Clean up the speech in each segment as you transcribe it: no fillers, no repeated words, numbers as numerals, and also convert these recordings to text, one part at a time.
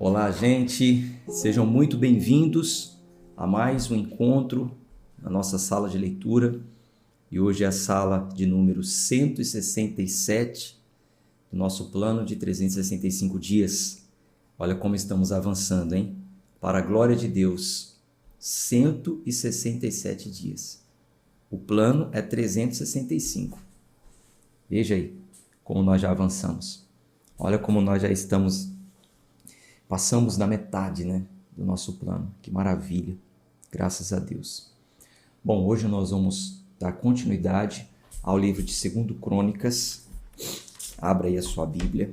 Olá, gente, sejam muito bem-vindos a mais um encontro na nossa sala de leitura. E hoje é a sala de número 167 do nosso plano de 365 dias. Olha como estamos avançando, hein? Para a glória de Deus, 167 dias. O plano é 365. Veja aí como nós já avançamos. Olha como nós já passamos da metade, do nosso plano. Que maravilha, graças a Deus. Bom, hoje nós vamos dar continuidade ao livro de 2 Crônicas. Abra aí a sua Bíblia.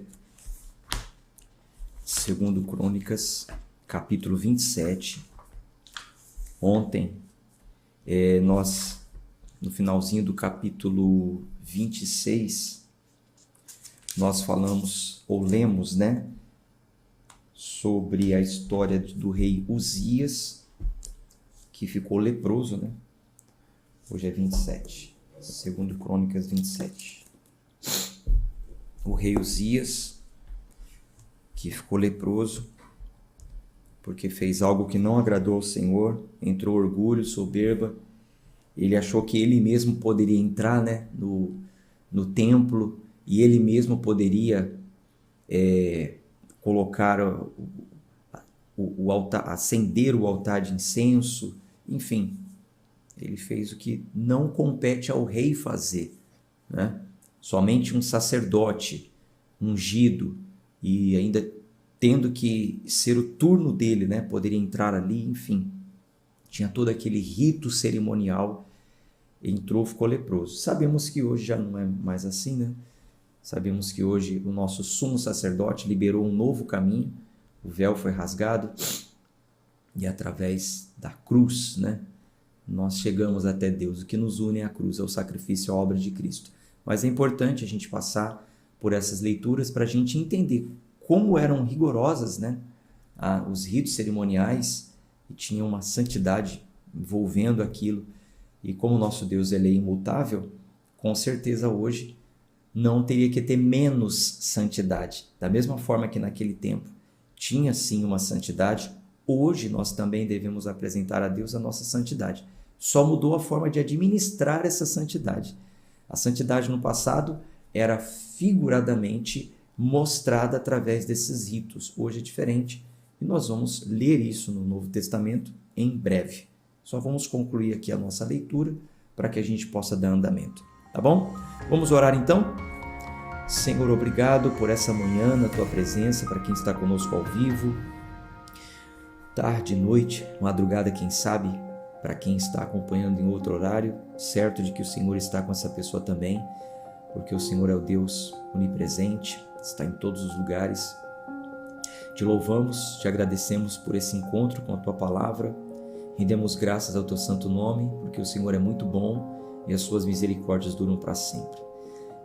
2 Crônicas, capítulo 27. Ontem, nós, no finalzinho do capítulo 26, nós falamos, ou lemos, sobre a história do rei Uzias, que ficou leproso, Hoje é 27, 2 Crônicas 27. O rei Uzias, que ficou leproso, porque fez algo que não agradou ao Senhor, entrou orgulho, soberba, ele achou que ele mesmo poderia entrar, no templo, e ele mesmo poderia colocar o altar, acender o altar de incenso, enfim, ele fez o que não compete ao rei fazer, Somente um sacerdote ungido e ainda tendo que ser o turno dele, poderia entrar ali, enfim, tinha todo aquele rito cerimonial, entrou, ficou leproso. Sabemos que hoje já não é mais assim, Sabemos que hoje o nosso sumo sacerdote liberou um novo caminho, o véu foi rasgado e através da cruz, nós chegamos até Deus. O que nos une é a cruz, é o sacrifício, a obra de Cristo. Mas é importante a gente passar por essas leituras para a gente entender como eram rigorosas, os ritos cerimoniais, e tinham uma santidade envolvendo aquilo. E como o nosso Deus ele é imutável, com certeza hoje não teria que ter menos santidade. Da mesma forma que naquele tempo tinha sim uma santidade, hoje nós também devemos apresentar a Deus a nossa santidade. Só mudou a forma de administrar essa santidade. A santidade no passado era figuradamente mostrada através desses ritos. Hoje é diferente e nós vamos ler isso no Novo Testamento em breve. Só vamos concluir aqui a nossa leitura para que a gente possa dar andamento. Tá bom? Vamos orar então? Senhor, obrigado por essa manhã na Tua presença, para quem está conosco ao vivo, tarde, noite, madrugada, quem sabe, para quem está acompanhando em outro horário, certo de que o Senhor está com essa pessoa também, porque o Senhor é o Deus onipresente, está em todos os lugares. Te louvamos, te agradecemos por esse encontro com a Tua palavra, rendemos graças ao Teu santo nome, porque o Senhor é muito bom e as Suas misericórdias duram para sempre.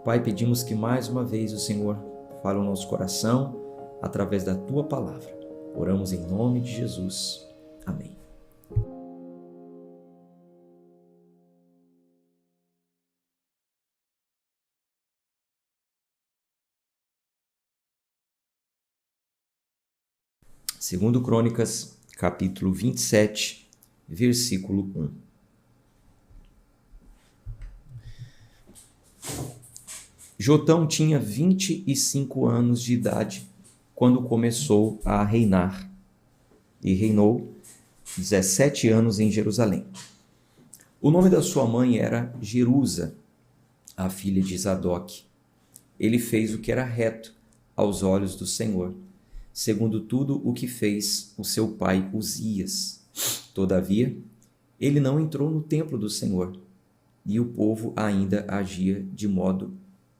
Pai, pedimos que mais uma vez o Senhor fale ao nosso coração através da Tua palavra. Oramos em nome de Jesus. Amém. Segundo Crônicas, capítulo 27, versículo 1. Jotão tinha 25 anos de idade quando começou a reinar, e reinou 17 anos em Jerusalém. O nome da sua mãe era Jerusa, a filha de Zadoque. Ele fez o que era reto aos olhos do Senhor, segundo tudo o que fez o seu pai Uzias. Todavia, ele não entrou no templo do Senhor, e o povo ainda agia de modo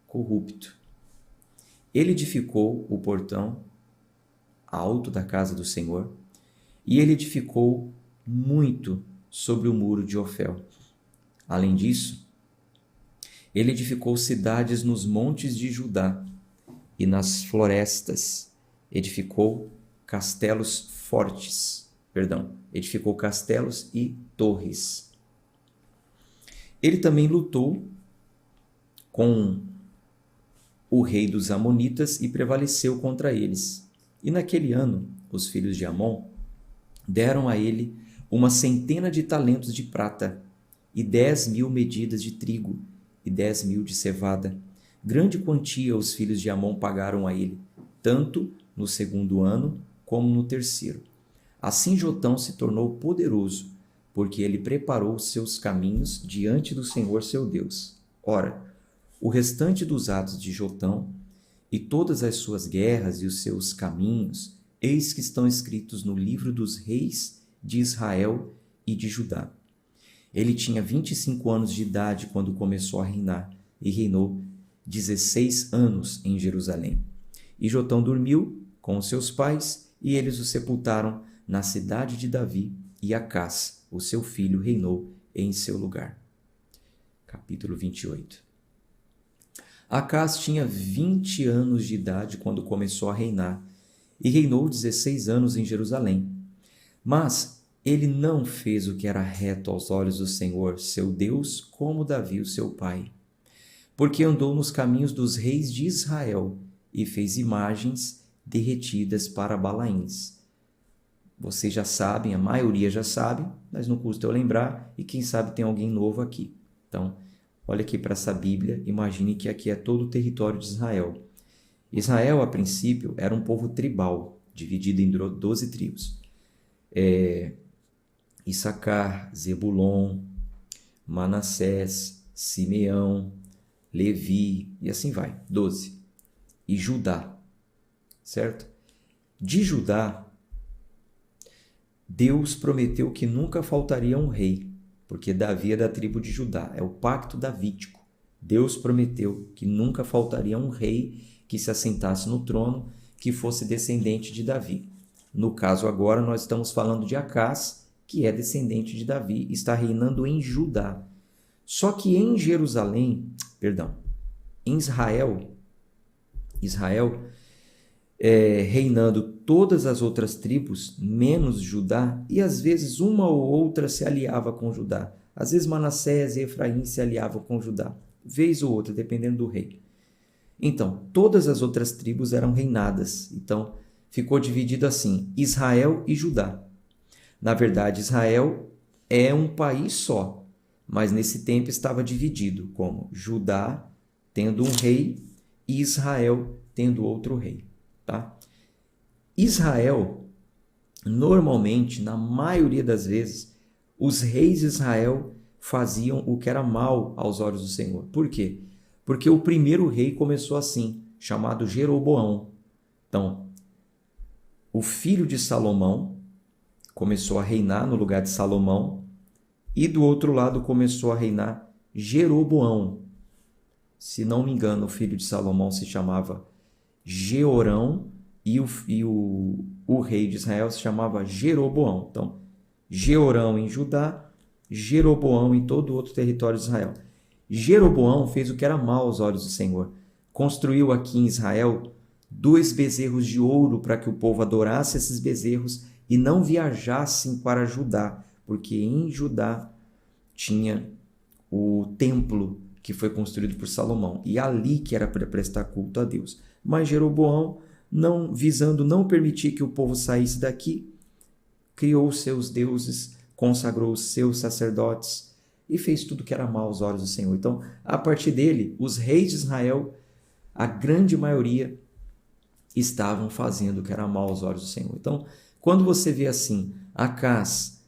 corrupto. Ele edificou o portão alto da casa do Senhor, e ele edificou muito sobre o muro de Ofel. Além disso, ele edificou cidades nos montes de Judá e nas florestas. Edificou castelos e torres. Ele também lutou com o rei dos Amonitas e prevaleceu contra eles. E naquele ano, os filhos de Amon, deram a ele 100 de talentos de prata, e 10.000 medidas de trigo, e 10.000 de cevada. Grande quantia os filhos de Amon pagaram a ele, tanto no segundo ano como no terceiro. Assim Jotão se tornou poderoso, porque ele preparou seus caminhos diante do Senhor seu Deus. Ora, o restante dos atos de Jotão, e todas as suas guerras e os seus caminhos, eis que estão escritos no livro dos reis de Israel e de Judá. Ele tinha 25 anos de idade quando começou a reinar, e reinou 16 anos em Jerusalém. E Jotão dormiu com os seus pais, e eles o sepultaram na cidade de Davi, e Acás, o seu filho, reinou em seu lugar. Capítulo 28. Acás tinha 20 anos de idade quando começou a reinar, e reinou 16 anos em Jerusalém. Mas ele não fez o que era reto aos olhos do Senhor, seu Deus, como Davi, o seu pai, porque andou nos caminhos dos reis de Israel e fez imagens derretidas para Balaíns. Vocês já sabem, a maioria já sabe, mas não custa eu lembrar, e quem sabe tem alguém novo aqui. Então, olha aqui para essa Bíblia, imagine que aqui é todo o território de Israel. Israel, a princípio, era um povo tribal, dividido em 12 tribos. Issacar, Zebulon, Manassés, Simeão, Levi, e assim vai, 12. E Judá, certo? De Judá, Deus prometeu que nunca faltaria um rei, porque Davi é da tribo de Judá, é o pacto davídico. Deus prometeu que nunca faltaria um rei que se assentasse no trono, que fosse descendente de Davi. No caso agora nós estamos falando de Acás, que é descendente de Davi, está reinando em Judá. Só que em em Israel, reinando todas as outras tribos, menos Judá, e às vezes uma ou outra se aliava com Judá. Às vezes Manassés e Efraim se aliavam com Judá, vez ou outra, dependendo do rei. Então, todas as outras tribos eram reinadas. Então, ficou dividido assim, Israel e Judá. Na verdade, Israel é um país só, mas nesse tempo estava dividido, como Judá tendo um rei e Israel tendo outro rei. Tá? Israel, normalmente, na maioria das vezes, os reis de Israel faziam o que era mal aos olhos do Senhor. Por quê? Porque o primeiro rei começou assim, chamado Jeroboão. Então, o filho de Salomão começou a reinar no lugar de Salomão, e do outro lado começou a reinar Jeroboão. Se não me engano, o filho de Salomão se chamava Jeorão, e o rei de Israel se chamava Jeroboão. Então, Jeorão em Judá, Jeroboão em todo o outro território de Israel. Jeroboão fez o que era mal aos olhos do Senhor. Construiu aqui em Israel 2 bezerros de ouro para que o povo adorasse esses bezerros e não viajassem para Judá, porque em Judá tinha o templo que foi construído por Salomão, e ali que era para prestar culto a Deus. Mas Jeroboão, visando não permitir que o povo saísse daqui, criou os seus deuses, consagrou os seus sacerdotes e fez tudo que era mal aos olhos do Senhor. Então, a partir dele, os reis de Israel, a grande maioria, estavam fazendo o que era mal aos olhos do Senhor. Então, quando você vê assim, Acás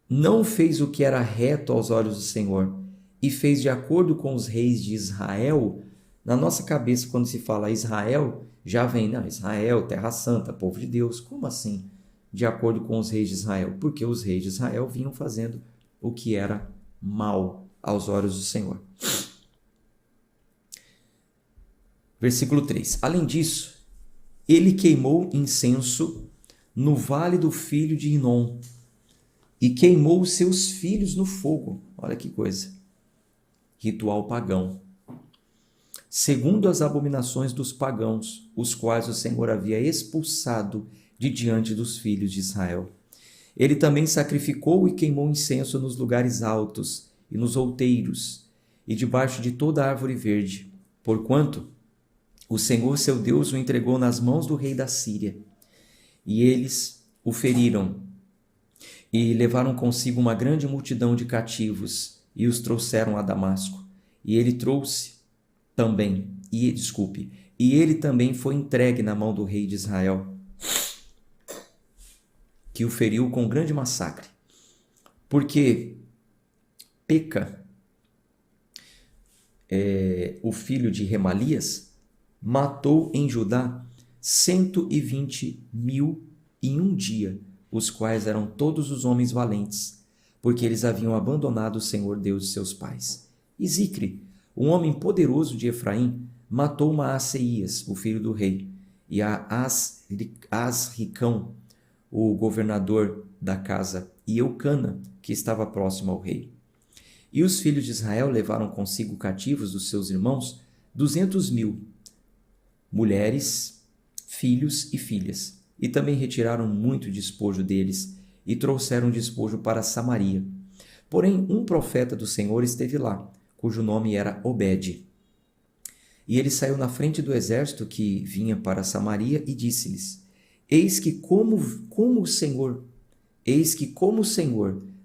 não fez o que era reto aos olhos do Senhor e fez de acordo com os reis de Israel, na nossa cabeça, quando se fala Israel, já vem, não, Israel, Terra Santa, povo de Deus. Como assim? De acordo com os reis de Israel? Porque os reis de Israel vinham fazendo o que era mal aos olhos do Senhor. Versículo 3. Além disso, ele queimou incenso no vale do filho de Inom e queimou os seus filhos no fogo. Olha que coisa. Ritual pagão. Segundo as abominações dos pagãos, os quais o Senhor havia expulsado de diante dos filhos de Israel. Ele também sacrificou e queimou incenso nos lugares altos e nos outeiros e debaixo de toda árvore verde, porquanto o Senhor seu Deus o entregou nas mãos do rei da Síria. E eles o feriram e levaram consigo uma grande multidão de cativos e os trouxeram a Damasco. E ele trouxe também, e ele também foi entregue na mão do rei de Israel, que o feriu com grande massacre. Porque Peca, o filho de Remalias, matou em Judá 120.000 em um dia, os quais eram todos os homens valentes, porque eles haviam abandonado o Senhor Deus de seus pais. E Zicre, um homem poderoso de Efraim, matou Maaseías, o filho do rei, e a Asricão, o governador da casa, e Eucana, que estava próximo ao rei. E os filhos de Israel levaram consigo cativos dos seus irmãos 200.000, mulheres, filhos e filhas, e também retiraram muito despojo deles, e trouxeram despojo para Samaria. Porém, um profeta do Senhor esteve lá, cujo nome era Obed. E ele saiu na frente do exército que vinha para Samaria e disse-lhes: Eis que como o Senhor,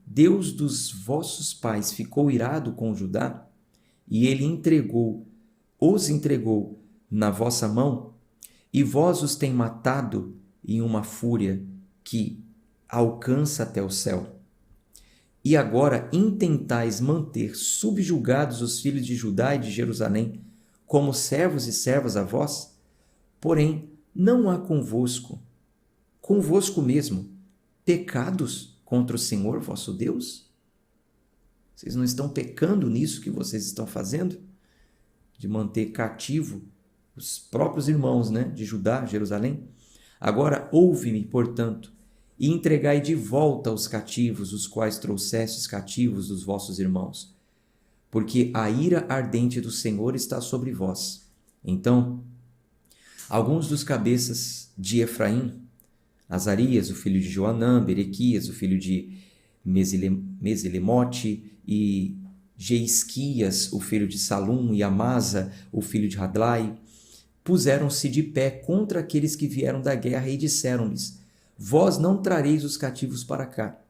Deus dos vossos pais, ficou irado com Judá, e ele os entregou na vossa mão, e vós os tem matado em uma fúria que alcança até o céu. E agora intentais manter subjugados os filhos de Judá e de Jerusalém, como servos e servas a vós? Porém, não há convosco mesmo, pecados contra o Senhor vosso Deus? Vocês não estão pecando nisso que vocês estão fazendo? De manter cativo os próprios irmãos, de Judá, Jerusalém? Agora ouve-me, portanto, e entregai de volta os cativos, os quais trouxestes cativos dos vossos irmãos, porque a ira ardente do Senhor está sobre vós. Então, alguns dos cabeças de Efraim, Azarias, o filho de Joanã, Berequias, o filho de Mesilemote, e Jeisquias, o filho de Salum, e Amasa, o filho de Hadlai, puseram-se de pé contra aqueles que vieram da guerra e disseram-lhes: Vós não trareis os cativos para cá,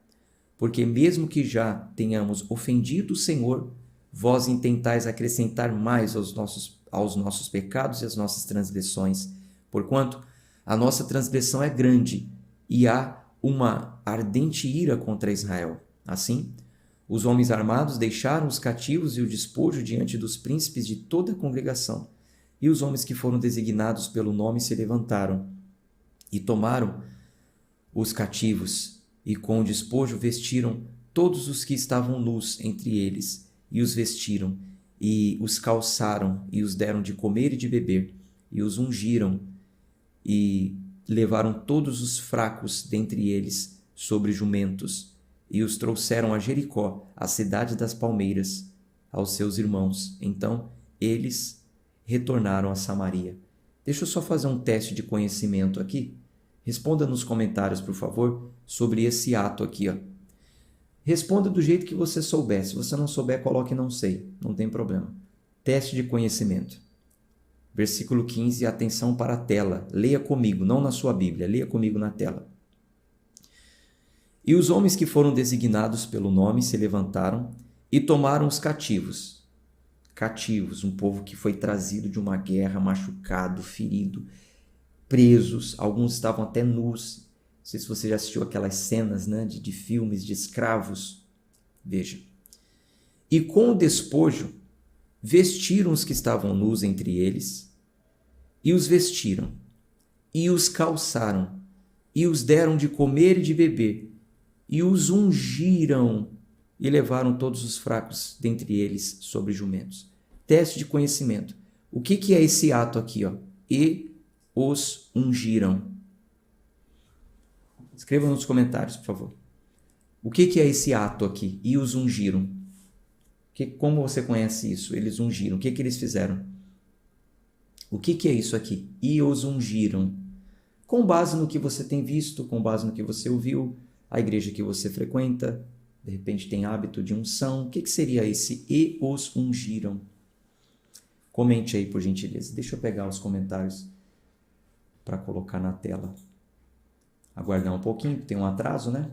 porque mesmo que já tenhamos ofendido o Senhor, vós intentais acrescentar mais aos nossos pecados e às nossas transgressões, porquanto a nossa transgressão é grande e há uma ardente ira contra Israel. Assim, os homens armados deixaram os cativos e o despojo diante dos príncipes de toda a congregação, e os homens que foram designados pelo nome se levantaram e tomaram os cativos, e com o despojo vestiram todos os que estavam nus entre eles, e os vestiram, e os calçaram, e os deram de comer e de beber, e os ungiram, e levaram todos os fracos dentre eles sobre jumentos, e os trouxeram a Jericó, a cidade das palmeiras, aos seus irmãos. Então eles retornaram a Samaria. Deixa eu só fazer um teste de conhecimento aqui. Responda nos comentários, por favor, sobre esse ato aqui. Responda do jeito que você souber. Se você não souber, coloque não sei. Não tem problema. Teste de conhecimento. Versículo 15, atenção para a tela. Leia comigo, não na sua Bíblia. Leia comigo na tela. E os homens que foram designados pelo nome se levantaram e tomaram os cativos. Cativos, um povo que foi trazido de uma guerra, machucado, ferido, presos, alguns estavam até nus. Não sei se você já assistiu aquelas cenas de filmes de escravos. Veja. E com o despojo, vestiram os que estavam nus entre eles, e os vestiram, e os calçaram, e os deram de comer e de beber, e os ungiram, e levaram todos os fracos dentre eles sobre jumentos. Teste de conhecimento. O que é esse ato aqui? E os ungiram. Escreva nos comentários, por favor. O que é esse ato aqui? E os ungiram. Como você conhece isso? Eles ungiram. O que eles fizeram? O que é isso aqui? E os ungiram. Com base no que você tem visto, com base no que você ouviu, a igreja que você frequenta, de repente tem hábito de unção. O que seria esse e os ungiram? Comente aí, por gentileza. Deixa eu pegar os comentários para colocar na tela. Aguardar um pouquinho, tem um atraso, né?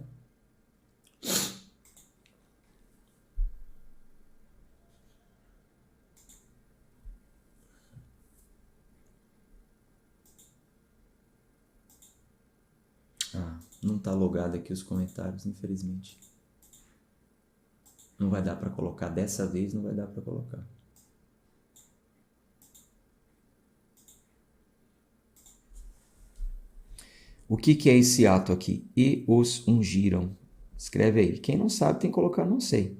Não tá logado aqui os comentários, infelizmente. Não vai dar para colocar, dessa vez não vai dar para colocar. O que é esse ato aqui? E os ungiram. Escreve aí. Quem não sabe tem que colocar não sei.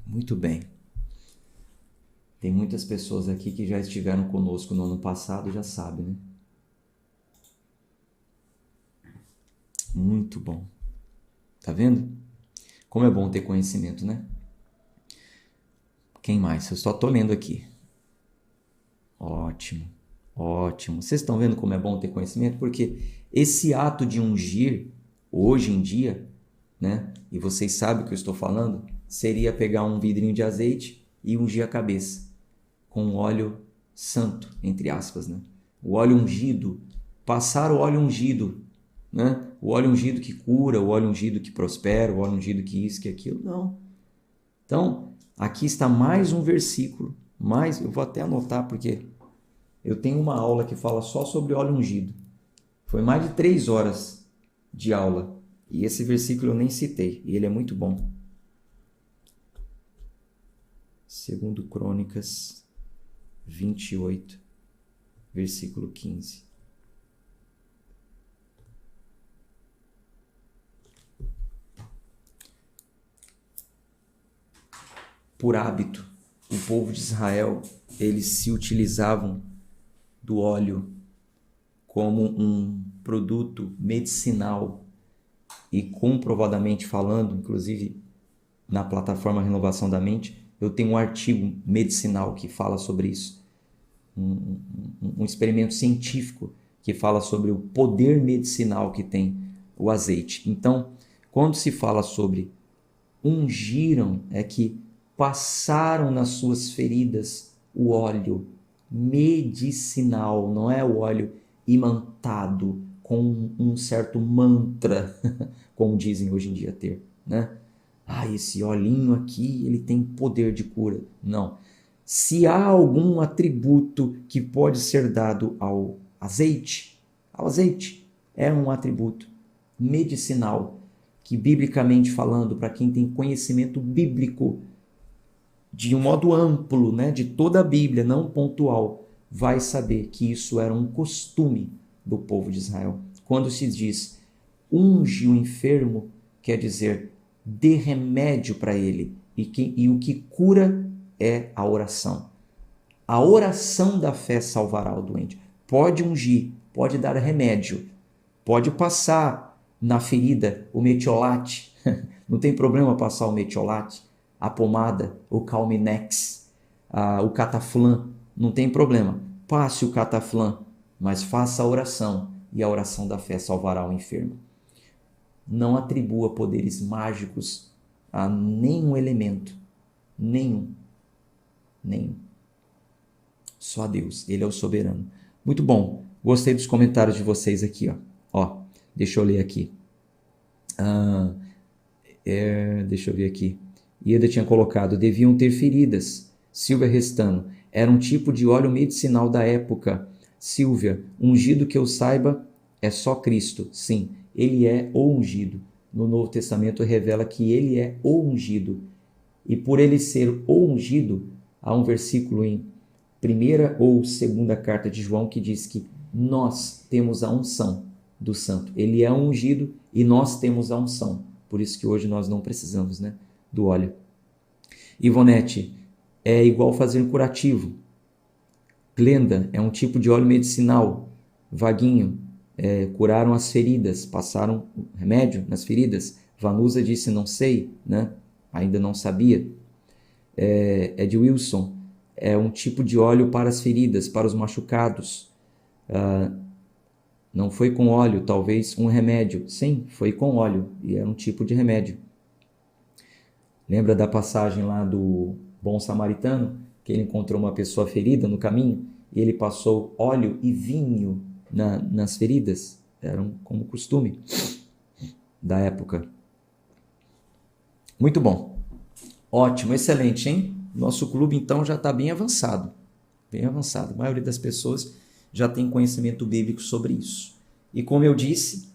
Muito bem. Tem muitas pessoas aqui que já estiveram conosco no ano passado, já sabem, né? Muito bom. Tá vendo? Como é bom ter conhecimento, né? Quem mais? Eu só tô lendo aqui. Ótimo, ótimo. Vocês estão vendo como é bom ter conhecimento? Porque esse ato de ungir, hoje em dia, né? E vocês sabem o que eu estou falando, seria pegar um vidrinho de azeite e ungir a cabeça com óleo santo, entre aspas, né? O óleo ungido, passar o óleo ungido, né? O óleo ungido que cura, o óleo ungido que prospera, o óleo ungido que isso, que aquilo, não. Então, aqui está mais um versículo, eu vou até anotar porque eu tenho uma aula que fala só sobre óleo ungido. Foi mais de 3 horas de aula e esse versículo eu nem citei e ele é muito bom. 2 Crônicas 28, versículo 15. Por hábito, o povo de Israel, eles se utilizavam do óleo como um produto medicinal e comprovadamente falando, inclusive na plataforma Renovação da Mente, eu tenho um artigo medicinal que fala sobre isso, um experimento científico que fala sobre o poder medicinal que tem o azeite. Então, quando se fala sobre ungiram, é que passaram nas suas feridas o óleo medicinal, não é o óleo imantado com um certo mantra, como dizem hoje em dia ter, né? Esse olhinho aqui, ele tem poder de cura. Não. Se há algum atributo que pode ser dado ao azeite é um atributo medicinal que, biblicamente falando, para quem tem conhecimento bíblico de um modo amplo, né, de toda a Bíblia, não pontual, vai saber que isso era um costume do povo de Israel. Quando se diz unge o enfermo, quer dizer dê remédio para ele, e o que cura é a oração. A oração da fé salvará o doente. Pode ungir, pode dar remédio, pode passar na ferida o metiolate, não tem problema passar o metiolate, a pomada, o Calminex, o Cataflã, não tem problema. Passe o Cataflã, mas faça a oração, e a oração da fé salvará o enfermo. Não atribua poderes mágicos a nenhum elemento, nenhum. Só Deus, Ele é o soberano. Muito bom, gostei dos comentários de vocês aqui, ó. Deixa eu ler aqui. Deixa eu ver aqui. Ieda tinha colocado, deviam ter feridas. Silvia Restano, era um tipo de óleo medicinal da época. Silvia, ungido que eu saiba é só Cristo. Sim, ele é o ungido. No Novo Testamento revela que ele é o ungido. E por ele ser o ungido, há um versículo em 1ª ou 2ª carta de João que diz que nós temos a unção do santo. Ele é ungido e nós temos a unção. Por isso que hoje nós não precisamos, né, do óleo. Ivonete, é igual fazer um curativo. Glenda, é um tipo de óleo medicinal. Vaguinho, curaram as feridas, passaram remédio nas feridas. Vanusa disse, não sei, né? Ainda não sabia. Ed Wilson, é um tipo de óleo para as feridas, para os machucados. Não foi com óleo, talvez um remédio. Sim, foi com óleo e era um tipo de remédio. Lembra da passagem lá do bom samaritano? que ele encontrou uma pessoa ferida no caminho e ele passou óleo e vinho nas feridas. Era como costume da época. Muito bom. Ótimo, excelente, hein? Nosso clube, então, já está bem avançado. Bem avançado. A maioria das pessoas já tem conhecimento bíblico sobre isso. E como eu disse,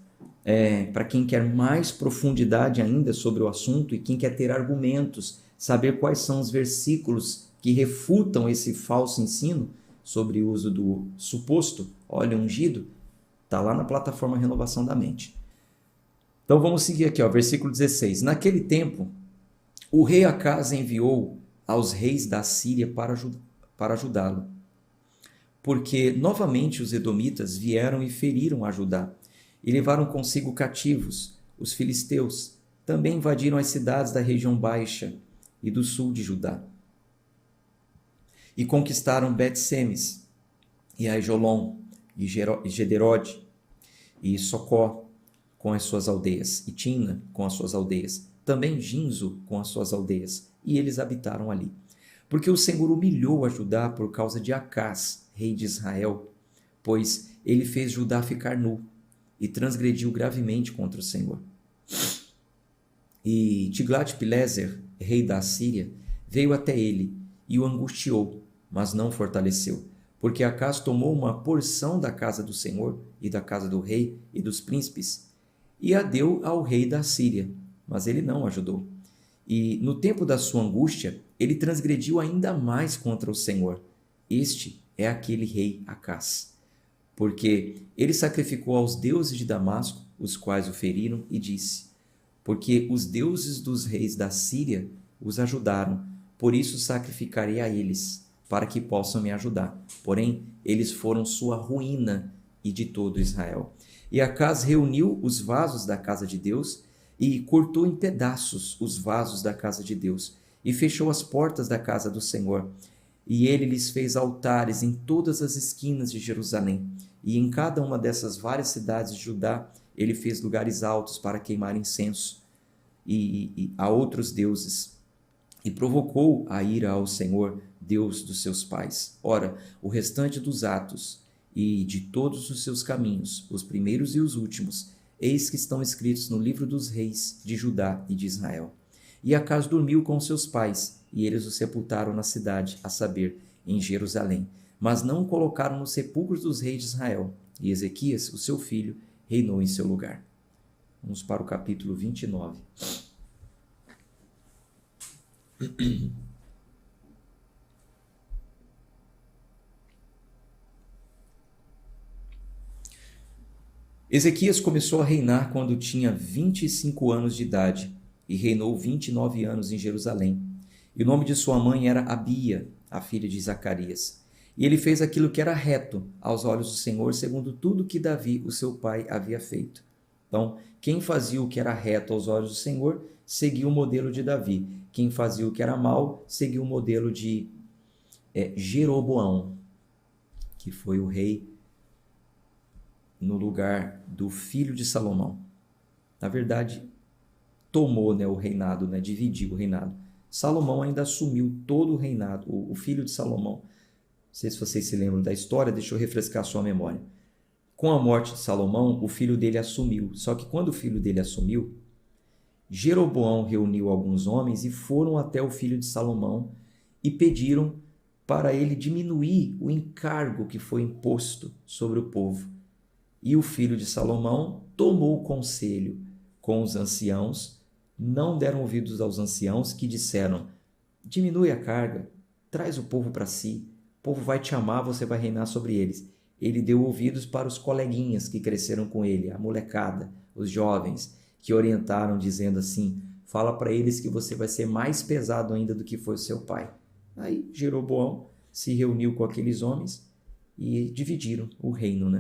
para quem quer mais profundidade ainda sobre o assunto e quem quer ter argumentos, saber quais são os versículos que refutam esse falso ensino sobre o uso do suposto óleo ungido, está lá na plataforma Renovação da Mente. Então vamos seguir aqui, versículo 16. Naquele tempo, o rei Acaz enviou aos reis da Síria para ajudá-lo, porque novamente os edomitas vieram e feriram a Judá, e levaram consigo cativos os filisteus. Também invadiram as cidades da região baixa e do sul de Judá, e conquistaram Bet-Semes, e Aijolon, e Gederode, e Socó, com as suas aldeias, e Timna, com as suas aldeias, também Ginzo, com as suas aldeias, e eles habitaram ali. Porque o Senhor humilhou a Judá por causa de Acaz, rei de Israel, pois ele fez Judá ficar nu, e transgrediu gravemente contra o Senhor. E Tiglat-Pileser, rei da Assíria, veio até ele, e o angustiou, mas não fortaleceu, porque Acaz tomou uma porção da casa do Senhor, e da casa do rei, e dos príncipes, e a deu ao rei da Síria, mas ele não ajudou. E no tempo da sua angústia, ele transgrediu ainda mais contra o Senhor. Este é aquele rei Acaz, porque ele sacrificou aos deuses de Damasco, os quais o feriram, e disse: porque os deuses dos reis da Síria os ajudaram, por isso sacrificarei a eles, para que possam me ajudar. Porém, eles foram sua ruína e de todo Israel. E Acaz reuniu os vasos da casa de Deus e cortou em pedaços os vasos da casa de Deus e fechou as portas da casa do Senhor. E ele lhes fez altares em todas as esquinas de Jerusalém. E em cada uma dessas várias cidades de Judá, ele fez lugares altos para queimar incenso e a outros deuses. E provocou a ira ao Senhor, Deus dos seus pais. Ora, o restante dos atos e de todos os seus caminhos, os primeiros e os últimos, eis que estão escritos no livro dos reis de Judá e de Israel. E Acaz dormiu com seus pais, e eles o sepultaram na cidade, a saber, em Jerusalém. Mas não o colocaram nos sepulcros dos reis de Israel. E Ezequias, o seu filho, reinou em seu lugar. Vamos para o capítulo 29. Ezequias começou a reinar quando tinha 25 anos de idade e reinou 29 anos em Jerusalém. E o nome de sua mãe era Abia, a filha de Zacarias. E ele fez aquilo que era reto aos olhos do Senhor, segundo tudo que Davi, o seu pai, havia feito. Então, quem fazia o que era reto aos olhos do Senhor, seguia o modelo de Davi. Quem fazia o que era mal, seguia o modelo de Jeroboão, que foi o rei no lugar do filho de Salomão. Na verdade, tomou o reinado, dividiu o reinado. Salomão ainda assumiu todo o reinado, o filho de Salomão. Não sei se vocês se lembram da história, deixa eu refrescar a sua memória. Com a morte de Salomão, o filho dele assumiu. Só que quando o filho dele assumiu, Jeroboão reuniu alguns homens e foram até o filho de Salomão e pediram para ele diminuir o encargo que foi imposto sobre o povo. E o filho de Salomão tomou conselho com os anciãos, não deram ouvidos aos anciãos que disseram: diminui a carga, traz o povo para si, o povo vai te amar, você vai reinar sobre eles. Ele deu ouvidos para os coleguinhas que cresceram com ele, a molecada, os jovens, que orientaram dizendo assim: fala para eles que você vai ser mais pesado ainda do que foi o seu pai. Aí Jeroboão se reuniu com aqueles homens e dividiram o reino,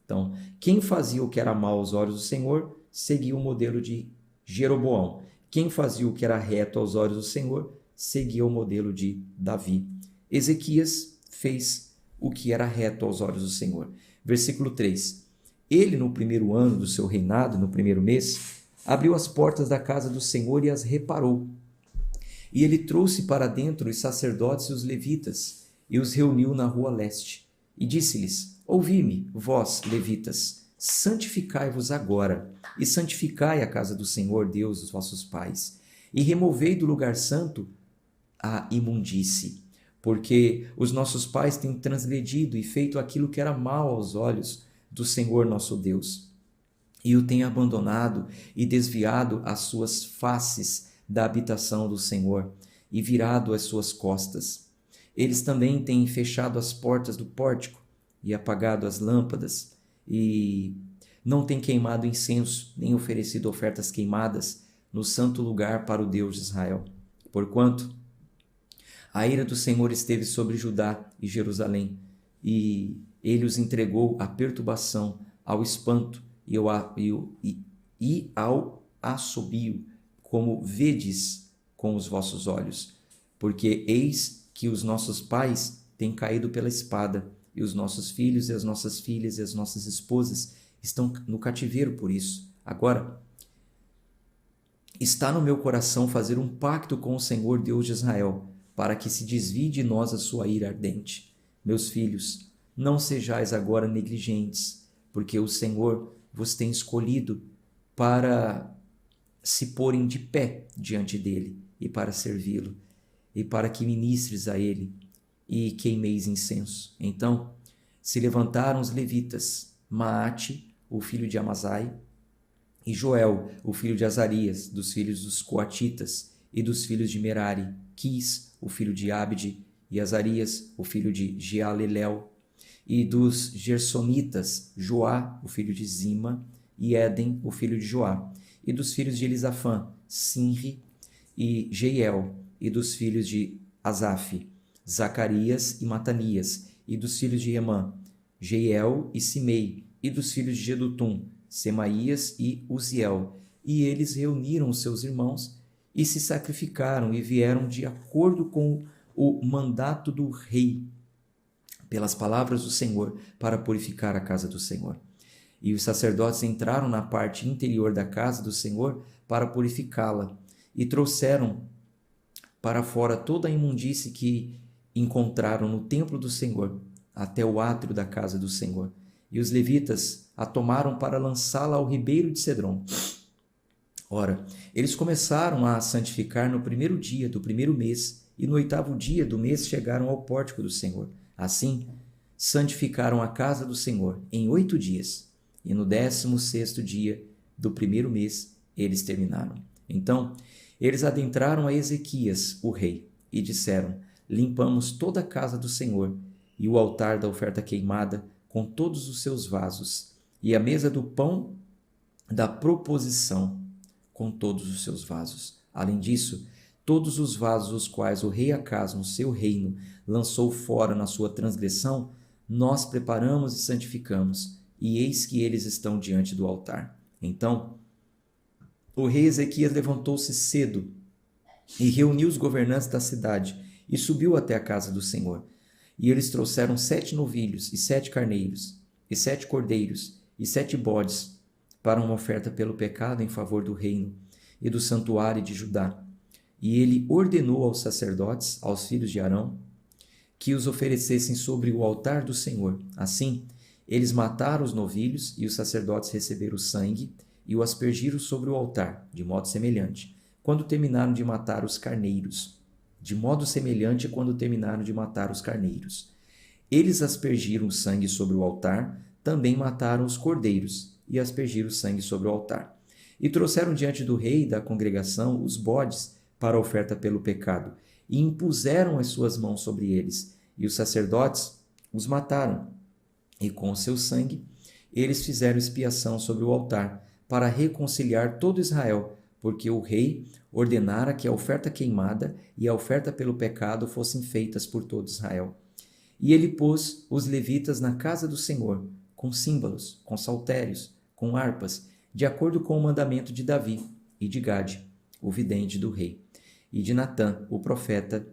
Então, quem fazia o que era mal aos olhos do Senhor, seguia o modelo de Jeroboão. Quem fazia o que era reto aos olhos do Senhor, seguia o modelo de Davi. Ezequias fez o que era reto aos olhos do Senhor. Versículo 3. Ele, no primeiro ano do seu reinado, no primeiro mês, abriu as portas da casa do Senhor e as reparou. E ele trouxe para dentro os sacerdotes e os levitas, e os reuniu na rua leste. E disse-lhes: Ouvi-me, vós, levitas, santificai-vos agora, e santificai a casa do Senhor Deus dos vossos pais, e removei do lugar santo a imundície, porque os nossos pais têm transgredido e feito aquilo que era mal aos olhos do Senhor nosso Deus, e o têm abandonado e desviado as suas faces da habitação do Senhor, e virado as suas costas. Eles também têm fechado as portas do pórtico, e apagado as lâmpadas, e não têm queimado incenso, nem oferecido ofertas queimadas no santo lugar para o Deus de Israel. Porquanto a ira do Senhor esteve sobre Judá e Jerusalém, e ele os entregou à perturbação, ao espanto e ao assobio, como vedes com os vossos olhos. Porque eis que os nossos pais têm caído pela espada, e os nossos filhos e as nossas filhas e as nossas esposas estão no cativeiro por isso. Agora, está no meu coração fazer um pacto com o Senhor Deus de Israel, para que se desvie de nós a sua ira ardente. Meus filhos, não sejais agora negligentes, porque o Senhor vos tem escolhido para se porem de pé diante dele e para servi-lo, e para que ministres a ele e queimeis incenso. Então se levantaram os levitas, Maate, o filho de Amasai, e Joel, o filho de Azarias, dos filhos dos Coatitas, e dos filhos de Merari, Quis, o filho de Abde, e Azarias, o filho de Jealelel, e dos Gersonitas, Joá, o filho de Zima, e Éden, o filho de Joá, e dos filhos de Elisafã, Sinri e Jeiel, e dos filhos de Asaf, Zacarias e Matanias, e dos filhos de Emã, Jeiel e Simei, e dos filhos de Jedutum, Semaías e Uziel. E eles reuniram os seus irmãos e se sacrificaram e vieram de acordo com o mandato do rei, pelas palavras do Senhor, para purificar a casa do Senhor. E os sacerdotes entraram na parte interior da casa do Senhor para purificá-la, e trouxeram para fora toda a imundície que encontraram no templo do Senhor, até o átrio da casa do Senhor. E os levitas a tomaram para lançá-la ao ribeiro de Cedron. Ora, eles começaram a santificar no primeiro dia do primeiro mês, e no 8º dia do mês chegaram ao pórtico do Senhor. Assim, santificaram a casa do Senhor em 8 dias, e no 16º dia do primeiro mês eles terminaram. Então, eles adentraram a Ezequias, o rei, e disseram: Limpamos toda a casa do Senhor, e o altar da oferta queimada, com todos os seus vasos, e a mesa do pão da proposição, com todos os seus vasos. Além disso, todos os vasos os quais o rei Acaz, no seu reino, lançou fora na sua transgressão, nós preparamos e santificamos, e eis que eles estão diante do altar. Então, o rei Ezequias levantou-se cedo e reuniu os governantes da cidade e subiu até a casa do Senhor. E eles trouxeram 7 novilhos e 7 carneiros e 7 cordeiros e 7 bodes para uma oferta pelo pecado em favor do reino e do santuário de Judá. E ele ordenou aos sacerdotes, aos filhos de Arão, que os oferecessem sobre o altar do Senhor. Assim, eles mataram os novilhos, e os sacerdotes receberam o sangue e o aspergiram sobre o altar, de modo semelhante, quando terminaram de matar os carneiros. De modo semelhante quando terminaram de matar os carneiros. Eles aspergiram o sangue sobre o altar, também mataram os cordeiros, e aspergiram o sangue sobre o altar. E trouxeram diante do rei e da congregação os bodes para a oferta pelo pecado, e impuseram as suas mãos sobre eles, e os sacerdotes os mataram. E com o seu sangue eles fizeram expiação sobre o altar, para reconciliar todo Israel, porque o rei ordenara que a oferta queimada e a oferta pelo pecado fossem feitas por todo Israel. E ele pôs os levitas na casa do Senhor, com símbolos, com saltérios, com harpas, de acordo com o mandamento de Davi e de Gade, o vidente do rei, e de Natã, o profeta,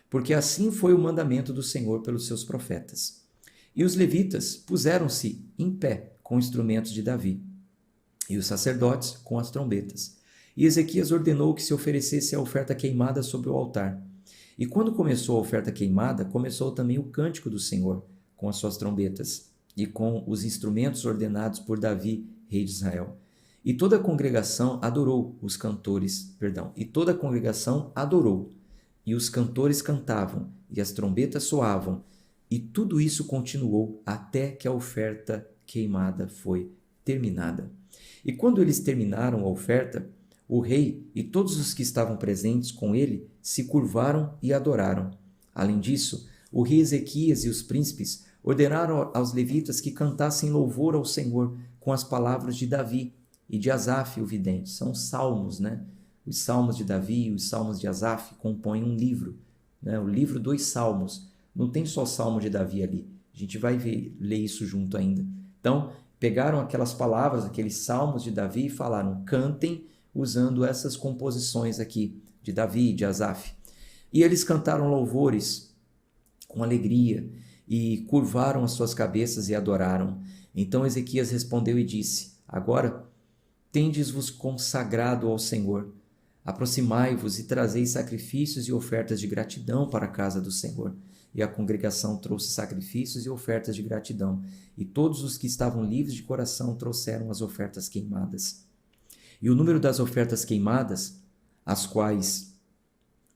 porque assim foi o mandamento do Senhor pelos seus profetas. E os levitas puseram-se em pé com instrumentos de Davi, e os sacerdotes com as trombetas. E Ezequias ordenou que se oferecesse a oferta queimada sobre o altar. E quando começou a oferta queimada, começou também o cântico do Senhor, com as suas trombetas, e com os instrumentos ordenados por Davi, rei de Israel. E toda a congregação adorou os cantores, e toda a congregação adorou, e os cantores cantavam, e as trombetas soavam, e tudo isso continuou até que a oferta queimada foi terminada. E quando eles terminaram a oferta, o rei e todos os que estavam presentes com ele se curvaram e adoraram. Além disso, o rei Ezequias e os príncipes ordenaram aos levitas que cantassem louvor ao Senhor com as palavras de Davi e de Asaf, o vidente. São os salmos, né? Os salmos de Davi e os salmos de Asaf compõem um livro, né? O livro dos salmos. Não tem só salmo de Davi ali. A gente vai ler isso junto ainda. Então, pegaram aquelas palavras, aqueles salmos de Davi e falaram: cantem usando essas composições aqui de Davi e de Asaf. E eles cantaram louvores com alegria e curvaram as suas cabeças e adoraram. Então Ezequias respondeu e disse: agora tendes-vos consagrado ao Senhor. Aproximai-vos e trazei sacrifícios e ofertas de gratidão para a casa do Senhor. E a congregação trouxe sacrifícios e ofertas de gratidão. E todos os que estavam livres de coração trouxeram as ofertas queimadas. E o número das ofertas queimadas, as quais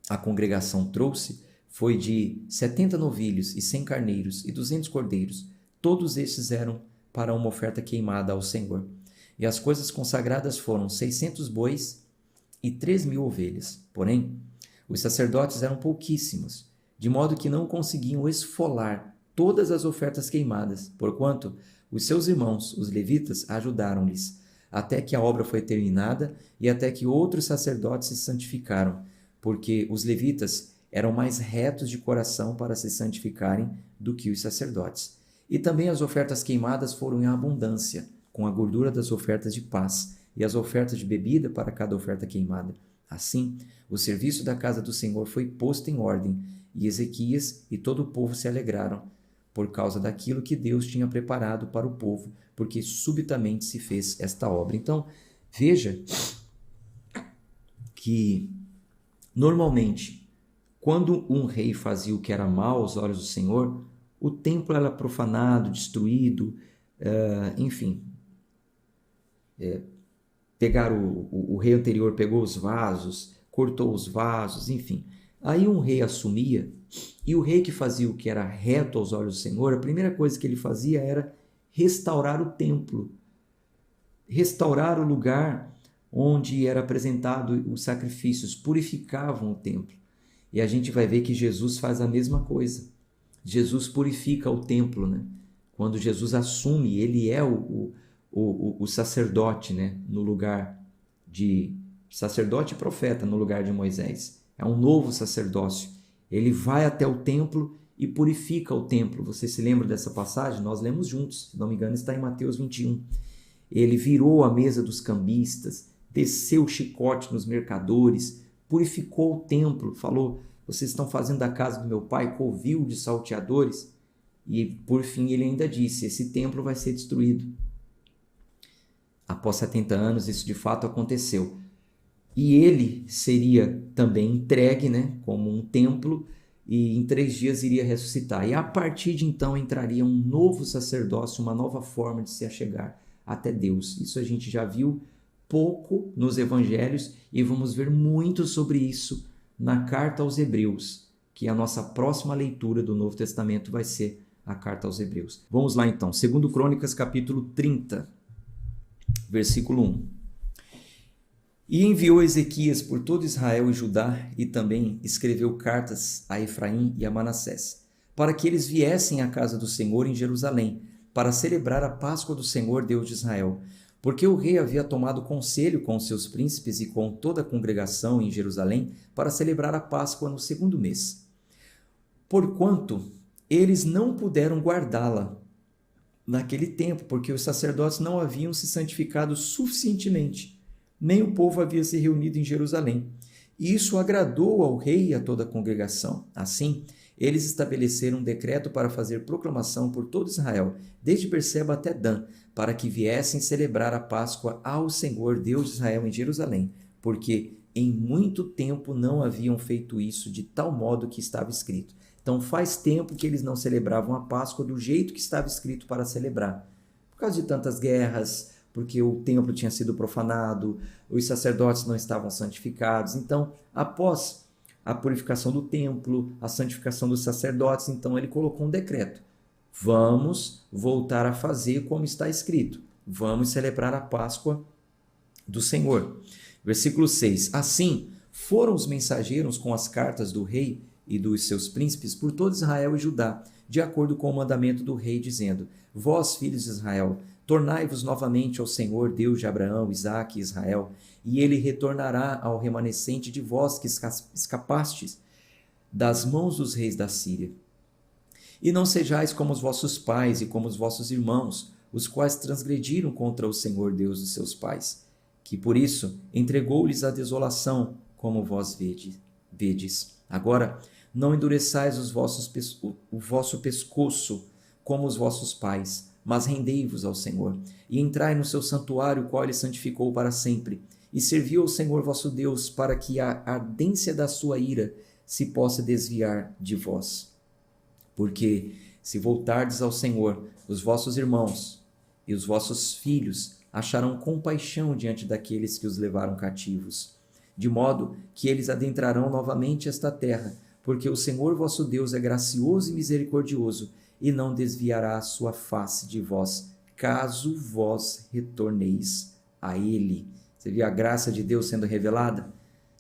a congregação trouxe, foi de 70 novilhos e 100 carneiros e 200 cordeiros. Todos estes eram para uma oferta queimada ao Senhor. E as coisas consagradas foram 600 bois e 3.000 ovelhas. Porém, os sacerdotes eram pouquíssimos, de modo que não conseguiam esfolar todas as ofertas queimadas, porquanto os seus irmãos, os levitas, ajudaram-lhes, até que a obra foi terminada e até que outros sacerdotes se santificaram, porque os levitas eram mais retos de coração para se santificarem do que os sacerdotes. E também as ofertas queimadas foram em abundância, com a gordura das ofertas de paz e as ofertas de bebida para cada oferta queimada. Assim, o serviço da casa do Senhor foi posto em ordem, e Ezequias e todo o povo se alegraram por causa daquilo que Deus tinha preparado para o povo, porque subitamente se fez esta obra. Então, veja que, normalmente, quando um rei fazia o que era mal aos olhos do Senhor, o templo era profanado, destruído, enfim. O rei anterior pegou os vasos, cortou os vasos, enfim. Aí um rei assumia, e o rei que fazia o que era reto aos olhos do Senhor, a primeira coisa que ele fazia era restaurar o templo, restaurar o lugar onde era apresentado os sacrifícios, purificavam o templo. E a gente vai ver que Jesus faz a mesma coisa. Jesus purifica o templo, né? Quando Jesus assume, ele é o sacerdote, né? No lugar de sacerdote e profeta, no lugar de Moisés. É um novo sacerdócio. Ele vai até o templo e purifica o templo. Você se lembra dessa passagem? Nós lemos juntos, se não me engano, está em Mateus 21. Ele virou a mesa dos cambistas, desceu o chicote nos mercadores, purificou o templo, falou: vocês estão fazendo da casa do meu pai covil de salteadores? E por fim ele ainda disse: esse templo vai ser destruído. Após 70 anos isso de fato aconteceu. E ele seria também entregue, né, como um templo, e em 3 dias iria ressuscitar. E a partir de então entraria um novo sacerdócio, uma nova forma de se achegar até Deus. Isso a gente já viu pouco nos evangelhos e vamos ver muito sobre isso na carta aos Hebreus, que a nossa próxima leitura do Novo Testamento vai ser a carta aos Hebreus. Vamos lá então, 2 Crônicas capítulo 30, versículo 1. E enviou Ezequias por todo Israel e Judá, e também escreveu cartas a Efraim e a Manassés, para que eles viessem à casa do Senhor em Jerusalém, para celebrar a Páscoa do Senhor Deus de Israel, porque o rei havia tomado conselho com os seus príncipes e com toda a congregação em Jerusalém para celebrar a Páscoa no 2º mês. Porquanto eles não puderam guardá-la naquele tempo, porque os sacerdotes não haviam se santificado suficientemente, nem o povo havia se reunido em Jerusalém. E isso agradou ao rei e a toda a congregação. Assim, eles estabeleceram um decreto para fazer proclamação por todo Israel, desde Berseba até Dan, para que viessem celebrar a Páscoa ao Senhor Deus de Israel em Jerusalém, porque em muito tempo não haviam feito isso de tal modo que estava escrito. Então faz tempo que eles não celebravam a Páscoa do jeito que estava escrito para celebrar. Por causa de tantas guerras, porque o templo tinha sido profanado, os sacerdotes não estavam santificados. Então, após a purificação do templo, a santificação dos sacerdotes, então ele colocou um decreto. Vamos voltar a fazer como está escrito. Vamos celebrar a Páscoa do Senhor. Versículo 6. Assim, foram os mensageiros com as cartas do rei e dos seus príncipes por todo Israel e Judá, de acordo com o mandamento do rei, dizendo: Vós, filhos de Israel, tornai-vos novamente ao Senhor, Deus de Abraão, Isaque e Israel, e ele retornará ao remanescente de vós que escapastes das mãos dos reis da Síria. E não sejais como os vossos pais e como os vossos irmãos, os quais transgrediram contra o Senhor Deus dos seus pais, que por isso entregou-lhes a desolação, como vós vedes. Agora, não endureçais o vosso pescoço como os vossos pais, mas rendei-vos ao Senhor, e entrai no seu santuário, o qual ele santificou para sempre, e servi ao Senhor vosso Deus, para que a ardência da sua ira se possa desviar de vós. Porque, se voltardes ao Senhor, os vossos irmãos e os vossos filhos acharão compaixão diante daqueles que os levaram cativos, de modo que eles adentrarão novamente esta terra, porque o Senhor vosso Deus é gracioso e misericordioso, e não desviará a sua face de vós, caso vós retorneis a ele. Você viu a graça de Deus sendo revelada?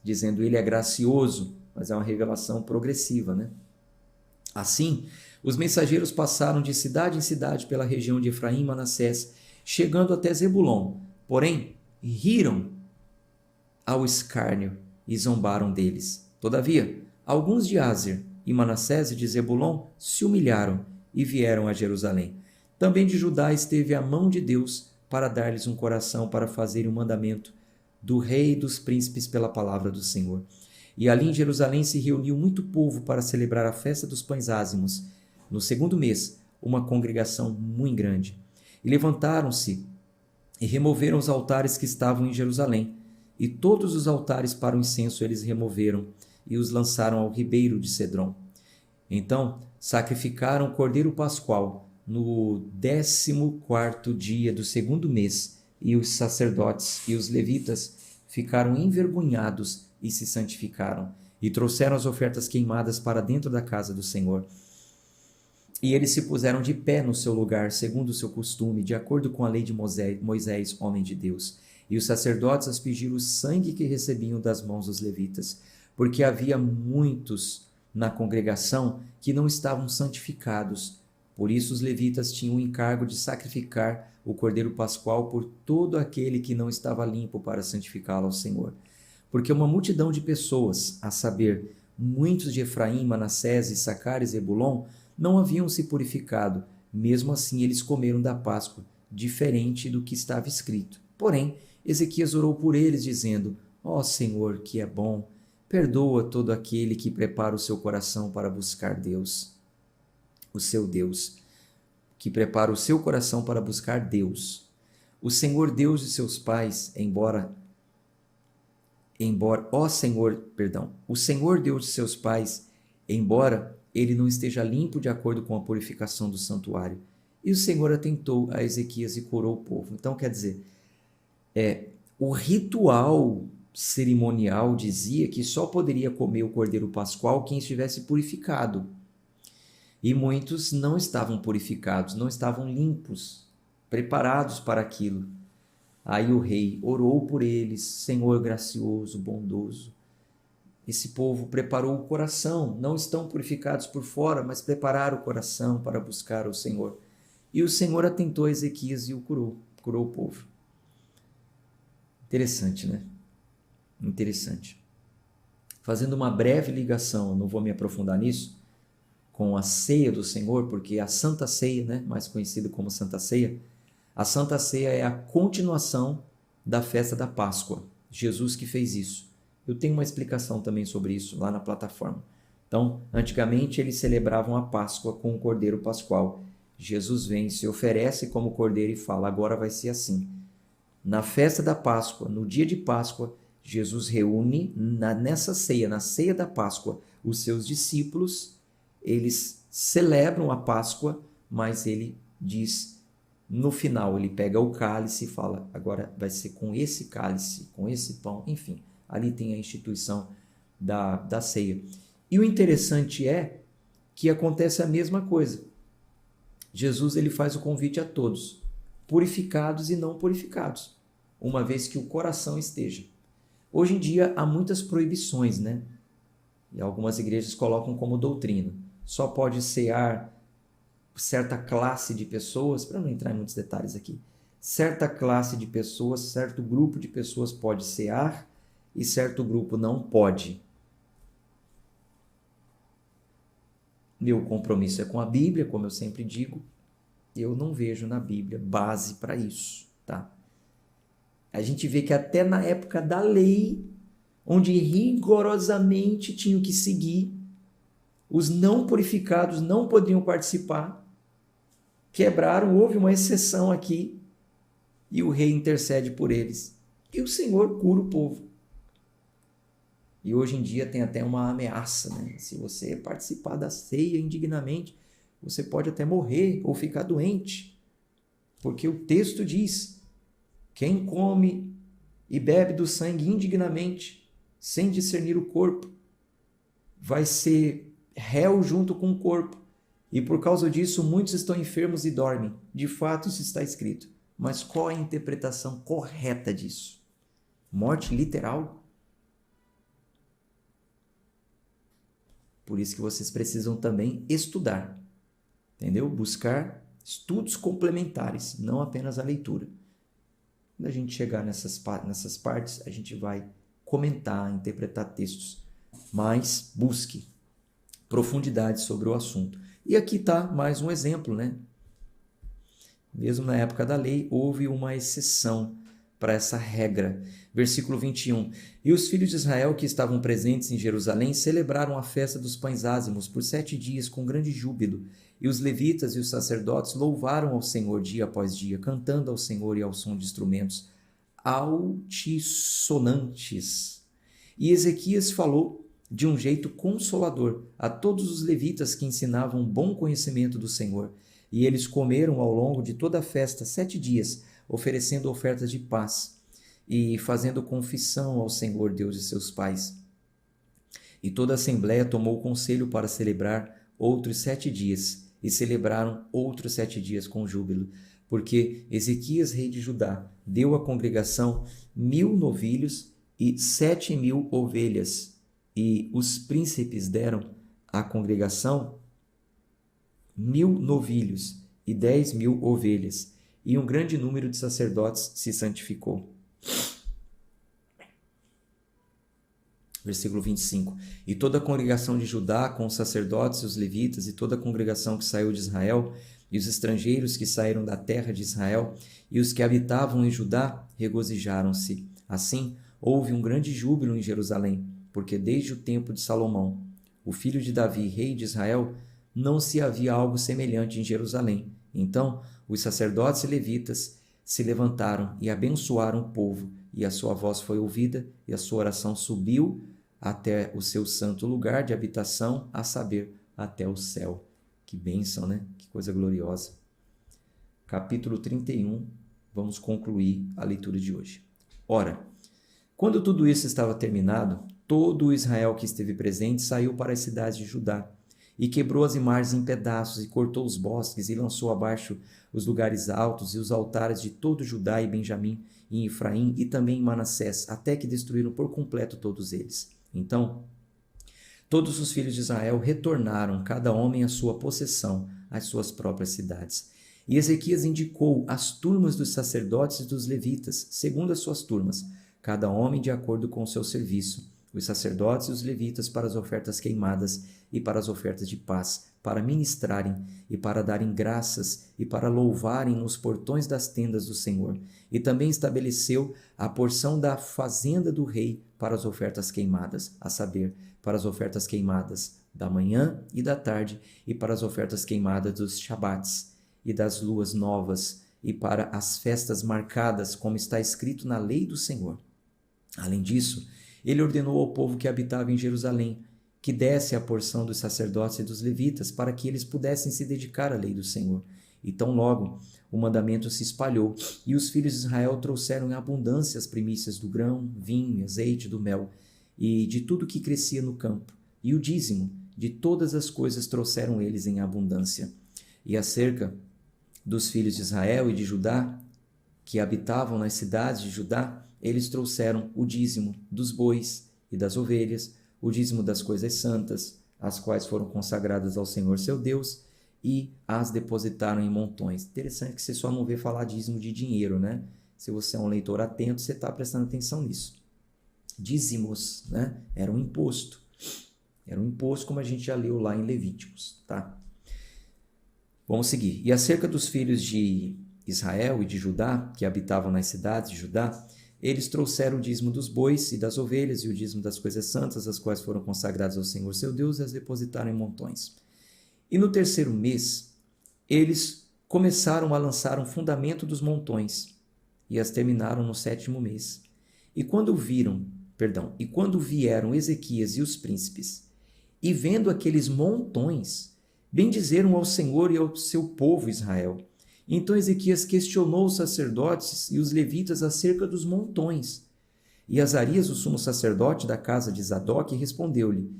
Dizendo, ele é gracioso, mas é uma revelação progressiva, né? Assim, os mensageiros passaram de cidade em cidade pela região de Efraim e Manassés, chegando até Zebulon. Porém, riram ao escárnio e zombaram deles. Todavia, alguns de Áser e Manassés e de Zebulon se humilharam e vieram a Jerusalém. Também de Judá esteve a mão de Deus para dar-lhes um coração para fazerem o mandamento do rei e dos príncipes pela palavra do Senhor. E ali em Jerusalém se reuniu muito povo para celebrar a festa dos pães ázimos. No segundo mês, uma congregação muito grande. E levantaram-se e removeram os altares que estavam em Jerusalém. E todos os altares para o incenso eles removeram e os lançaram ao ribeiro de Cedron. Então sacrificaram o cordeiro pascual no 14º dia do segundo mês, e os sacerdotes e os levitas ficaram envergonhados e se santificaram, e trouxeram as ofertas queimadas para dentro da casa do Senhor. E eles se puseram de pé no seu lugar, segundo o seu costume, de acordo com a lei de Moisés, homem de Deus. E os sacerdotes aspergiram o sangue que recebiam das mãos dos levitas, porque havia muitos na congregação que não estavam santificados. Por isso os levitas tinham o encargo de sacrificar o cordeiro pascual por todo aquele que não estava limpo para santificá-lo ao Senhor. Porque uma multidão de pessoas, a saber, muitos de Efraim, Manassés, Issacar e Zebulon, não haviam se purificado. Mesmo assim eles comeram da Páscoa, diferente do que estava escrito. Porém, Ezequias orou por eles, dizendo: Ó Senhor, que é bom, perdoa todo aquele que prepara o seu coração para buscar Deus, o seu Deus, que prepara o seu coração para buscar Deus. O Senhor Deus de seus pais, o Senhor Deus de seus pais, embora ele não esteja limpo de acordo com a purificação do santuário. E o Senhor atentou a Ezequias e curou o povo. Então, quer dizer, o ritual cerimonial dizia que só poderia comer o cordeiro pascual quem estivesse purificado. E muitos não estavam purificados, não estavam limpos, preparados para aquilo. Aí o rei orou por eles: Senhor gracioso, bondoso. Esse povo preparou o coração, não estão purificados por fora, mas prepararam o coração para buscar o Senhor. E o Senhor atentou a Ezequias e o curou o povo. Interessante, né? Interessante. Fazendo uma breve ligação, não vou me aprofundar nisso, com a ceia do Senhor, porque a Santa Ceia, né, mais conhecida como Santa Ceia, a Santa Ceia é a continuação da festa da Páscoa. Jesus que fez isso. Eu tenho uma explicação também sobre isso lá na plataforma. Então, antigamente eles celebravam a Páscoa com o cordeiro pascual. Jesus vem, se oferece como cordeiro e fala: agora vai ser assim. Na festa da Páscoa, no dia de Páscoa, Jesus reúne nessa ceia, na ceia da Páscoa, os seus discípulos, eles celebram a Páscoa, mas ele diz, no final, ele pega o cálice e fala, agora vai ser com esse cálice, com esse pão, enfim, ali tem a instituição da ceia. E o interessante é que acontece a mesma coisa. Jesus ele faz o convite a todos, purificados e não purificados, uma vez que o coração esteja. Hoje em dia há muitas proibições, né? E algumas igrejas colocam como doutrina. Só pode cear certa classe de pessoas, para não entrar em muitos detalhes aqui, certa classe de pessoas, certo grupo de pessoas pode cear e certo grupo não pode. Meu compromisso é com a Bíblia, como eu sempre digo, eu não vejo na Bíblia base para isso, tá? A gente vê que até na época da lei, onde rigorosamente tinham que seguir, os não purificados não podiam participar, quebraram, houve uma exceção aqui, e o rei intercede por eles. E o Senhor cura o povo. E hoje em dia tem até uma ameaça, né? Se você participar da ceia indignamente, você pode até morrer ou ficar doente. Porque o texto diz, quem come e bebe do sangue indignamente, sem discernir o corpo, vai ser réu junto com o corpo. E por causa disso, muitos estão enfermos e dormem. De fato, isso está escrito. Mas qual a interpretação correta disso? Morte literal? Por isso que vocês precisam também estudar, entendeu? Buscar estudos complementares, não apenas a leitura. Quando a gente chegar nessas partes, a gente vai comentar, interpretar textos, mas busque profundidade sobre o assunto. E aqui está mais um exemplo, né? Mesmo na época da lei, houve uma exceção para essa regra. Versículo 21. E os filhos de Israel que estavam presentes em Jerusalém celebraram a festa dos pães ázimos por 7 dias com grande júbilo. E os levitas e os sacerdotes louvaram ao Senhor dia após dia, cantando ao Senhor e ao som de instrumentos altissonantes. E Ezequias falou de um jeito consolador a todos os levitas que ensinavam bom conhecimento do Senhor. E eles comeram ao longo de toda a festa 7 dias, oferecendo ofertas de paz e fazendo confissão ao Senhor Deus de seus pais. E toda a assembleia tomou conselho para celebrar outros 7 dias, e celebraram outros 7 dias com júbilo, porque Ezequias, rei de Judá, deu à congregação 1000 novilhos e 7.000 ovelhas, e os príncipes deram à congregação 1000 novilhos e 10.000 ovelhas, e um grande número de sacerdotes se santificou. Versículo 25. E toda a congregação de Judá, com os sacerdotes e os levitas, e toda a congregação que saiu de Israel, e os estrangeiros que saíram da terra de Israel, e os que habitavam em Judá, regozijaram-se. Assim, houve um grande júbilo em Jerusalém, porque desde o tempo de Salomão, o filho de Davi, rei de Israel, não se havia algo semelhante em Jerusalém. Então, os sacerdotes e levitas se levantaram e abençoaram o povo, e a sua voz foi ouvida, e a sua oração subiu até o seu santo lugar de habitação, a saber, até o céu. Que bênção, né? Que coisa gloriosa. Capítulo 31, vamos concluir a leitura de hoje. Ora, quando tudo isso estava terminado, todo o Israel que esteve presente saiu para as cidades de Judá, e quebrou as imagens em pedaços, e cortou os bosques, e lançou abaixo os lugares altos e os altares de todo Judá e Benjamim, e Efraim, e também em Manassés, até que destruíram por completo todos eles. Então, todos os filhos de Israel retornaram, cada homem à sua possessão, às suas próprias cidades. E Ezequias indicou as turmas dos sacerdotes e dos levitas, segundo as suas turmas, cada homem de acordo com o seu serviço, os sacerdotes e os levitas para as ofertas queimadas e para as ofertas de paz, para ministrarem e para darem graças e para louvarem nos portões das tendas do Senhor. E também estabeleceu a porção da fazenda do rei para as ofertas queimadas, a saber, para as ofertas queimadas da manhã e da tarde, e para as ofertas queimadas dos shabates e das luas novas, e para as festas marcadas, como está escrito na lei do Senhor. Além disso, ele ordenou ao povo que habitava em Jerusalém que desse a porção dos sacerdotes e dos levitas para que eles pudessem se dedicar à lei do Senhor. E tão logo o mandamento se espalhou, e os filhos de Israel trouxeram em abundância as primícias do grão, vinho, azeite, do mel, e de tudo que crescia no campo. E o dízimo de todas as coisas trouxeram eles em abundância. E acerca dos filhos de Israel e de Judá, que habitavam nas cidades de Judá, eles trouxeram o dízimo dos bois e das ovelhas, o dízimo das coisas santas, as quais foram consagradas ao Senhor seu Deus, e as depositaram em montões. Interessante que você só não vê falar dízimo de dinheiro, né? Se você é um leitor atento, você está prestando atenção nisso. Dízimos, né? Era um imposto. Era um imposto, como a gente já leu lá em Levíticos, tá? Vamos seguir. E acerca dos filhos de Israel e de Judá, que habitavam nas cidades de Judá, eles trouxeram o dízimo dos bois e das ovelhas e o dízimo das coisas santas, as quais foram consagradas ao Senhor seu Deus, e as depositaram em montões. E no terceiro mês, eles começaram a lançar um fundamento dos montões, e as terminaram no sétimo mês. E quando vieram Ezequias e os príncipes, e vendo aqueles montões, bendizeram ao Senhor e ao seu povo Israel. Então Ezequias questionou os sacerdotes e os levitas acerca dos montões. E Azarias, o sumo sacerdote da casa de Zadok, respondeu-lhe: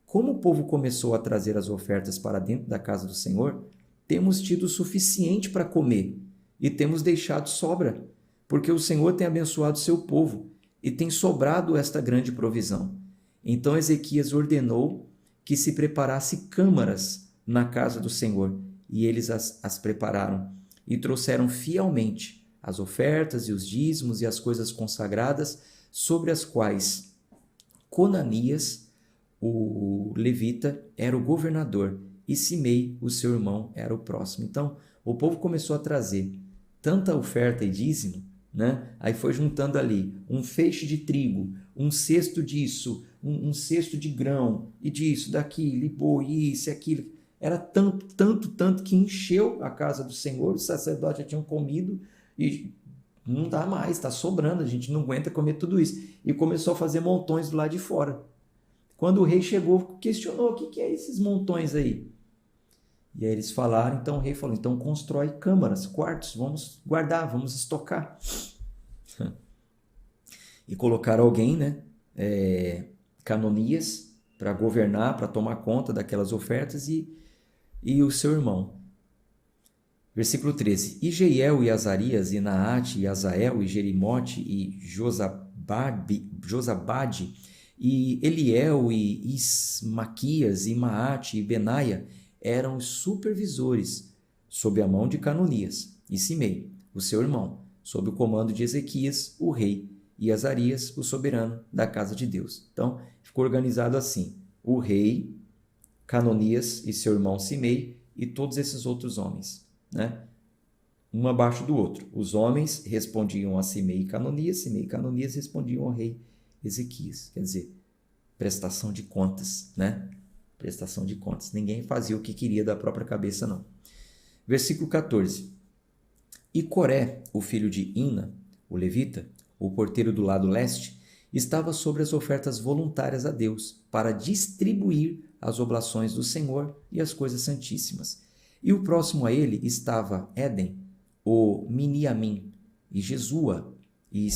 como o povo começou a trazer as ofertas para dentro da casa do Senhor, temos tido o suficiente para comer e temos deixado sobra, porque o Senhor tem abençoado seu povo e tem sobrado esta grande provisão. Então Ezequias ordenou que se preparasse câmaras na casa do Senhor, e eles as prepararam e trouxeram fielmente as ofertas e os dízimos e as coisas consagradas, sobre as quais Conanias, o levita, era o governador, e Simei, o seu irmão, era o próximo. Então, o povo começou a trazer tanta oferta e dízimo, né? Aí foi juntando ali um feixe de trigo, um cesto disso, um cesto de grão, e disso, daquilo, e boi, isso e aquilo. Era tanto que encheu a casa do Senhor, os sacerdotes já tinham comido, e não dá mais, está sobrando, a gente não aguenta comer tudo isso. E começou a fazer montões do lado de fora. Quando o rei chegou, questionou: o que é esses montões aí? E aí eles falaram, então o rei falou: então constrói câmaras, quartos, vamos guardar, vamos estocar. E colocaram alguém, né, Canonias, para governar, para tomar conta daquelas ofertas, e o seu irmão. Versículo 13. E Jeiel e Azarias, e Naate, e Azael, e Jerimote, e Josabade, e Eliel, e Ismaquias, e Maate, e Benaia eram os supervisores, sob a mão de Canonias, e Simei, o seu irmão, sob o comando de Ezequias, o rei, e Azarias, o soberano da casa de Deus. Então, ficou organizado assim: o rei, Canonias e seu irmão Simei, e todos esses outros homens, né? Um abaixo do outro. Os homens respondiam a Simei e Canonias respondiam ao rei Ezequias. Quer dizer, prestação de contas, né? Prestação de contas. Ninguém fazia o que queria da própria cabeça, não. Versículo 14. E Coré, o filho de Ina, o levita, o porteiro do lado leste, estava sobre as ofertas voluntárias a Deus, para distribuir as oblações do Senhor e as coisas santíssimas. E o próximo a ele estava Éden, o Miniamim, e Jesua, e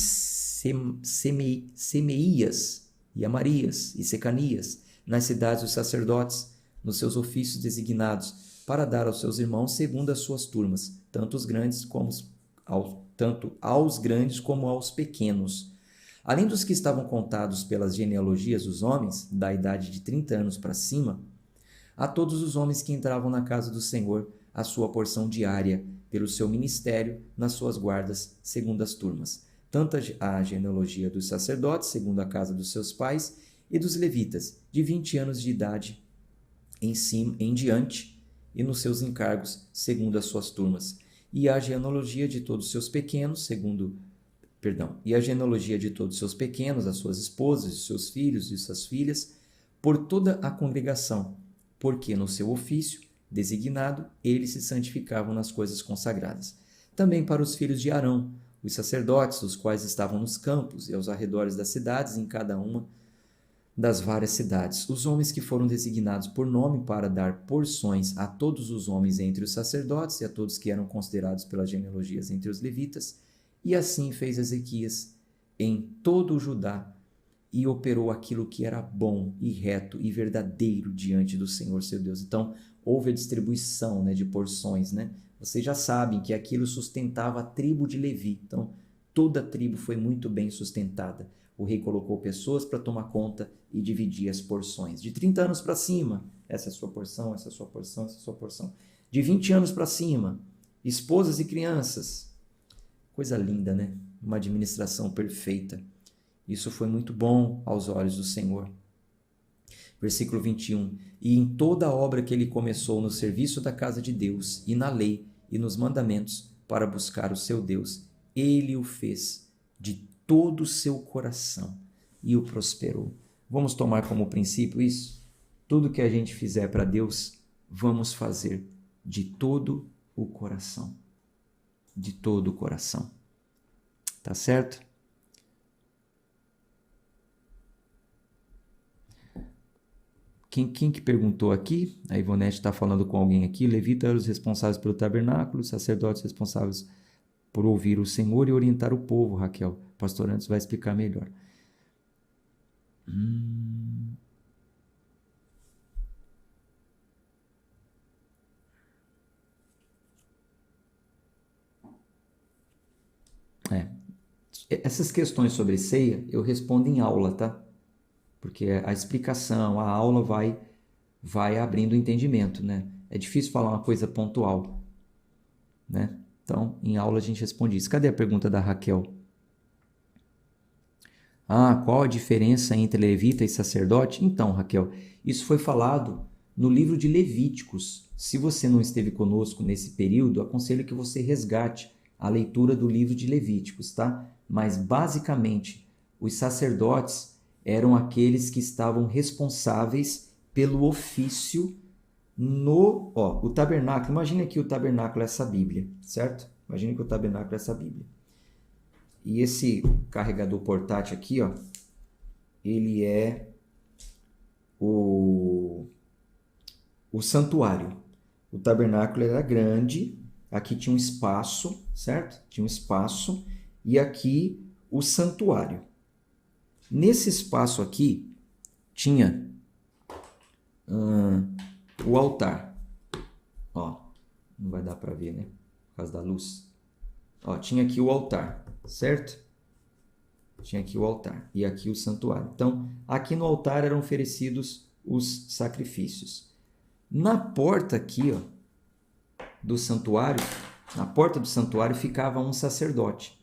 Semeias, e Amarias, e Secanias, nas cidades dos sacerdotes, nos seus ofícios designados, para dar aos seus irmãos segundo as suas turmas, tanto aos grandes como aos pequenos. Além dos que estavam contados pelas genealogias dos homens, da idade de 30 anos para cima, a todos os homens que entravam na casa do Senhor, a sua porção diária, pelo seu ministério, nas suas guardas, segundo as turmas. Tanto a genealogia dos sacerdotes, segundo a casa dos seus pais, e dos levitas, de 20 anos de idade em diante, e nos seus encargos, segundo as suas turmas. E a genealogia de todos os seus pequenos, e a genealogia de todos os seus pequenos, as suas esposas, os seus filhos e suas filhas, por toda a congregação, porque no seu ofício designado eles se santificavam nas coisas consagradas. Também para os filhos de Arão, os sacerdotes, os quais estavam nos campos e aos arredores das cidades, em cada uma das várias cidades. Os homens que foram designados por nome para dar porções a todos os homens entre os sacerdotes e a todos que eram considerados pelas genealogias entre os levitas. E assim fez Ezequias em todo o Judá e operou aquilo que era bom e reto e verdadeiro diante do Senhor seu Deus. Então, houve a distribuição, né, de porções, né? Vocês já sabem que aquilo sustentava a tribo de Levi. Então, toda a tribo foi muito bem sustentada. O rei colocou pessoas para tomar conta e dividir as porções. De 30 anos para cima, essa é a sua porção, essa é a sua porção, essa é a sua porção. De 20 anos para cima, esposas e crianças. Coisa linda, né? Uma administração perfeita. Isso foi muito bom aos olhos do Senhor. Versículo 21. E em toda a obra que ele começou no serviço da casa de Deus, e na lei, e nos mandamentos, para buscar o seu Deus, ele o fez de todo o seu coração e o prosperou. Vamos tomar como princípio isso? Tudo que a gente fizer para Deus, vamos fazer de todo o coração. De todo o coração. Tá certo? Quem que perguntou aqui? A Ivonete está falando com alguém aqui. Levitas eram os responsáveis pelo tabernáculo, sacerdotes responsáveis por ouvir o Senhor e orientar o povo, Raquel. O pastor Antes vai explicar melhor. Essas questões sobre ceia eu respondo em aula, tá? Porque a explicação, a aula vai abrindo o entendimento, né? É difícil falar uma coisa pontual, né? Então, em aula a gente responde isso. Cadê a pergunta da Raquel? Qual a diferença entre levita e sacerdote? Então, Raquel, isso foi falado no livro de Levíticos. Se você não esteve conosco nesse período, aconselho que você resgate a leitura do livro de Levíticos, tá? Mas, basicamente, os sacerdotes eram aqueles que estavam responsáveis pelo ofício o tabernáculo. Imagina que o tabernáculo é essa Bíblia, certo? Imagina que o tabernáculo é essa Bíblia. E esse carregador portátil aqui, ele é o santuário. O tabernáculo era grande, aqui tinha um espaço, certo? Tinha um espaço, e aqui o santuário. Nesse espaço aqui tinha o altar. Não vai dar para ver, né? Por causa da luz. Tinha aqui o altar, certo? Tinha aqui o altar e aqui o santuário. Então, aqui no altar eram oferecidos os sacrifícios. Na porta aqui, do santuário, na porta do santuário ficava um sacerdote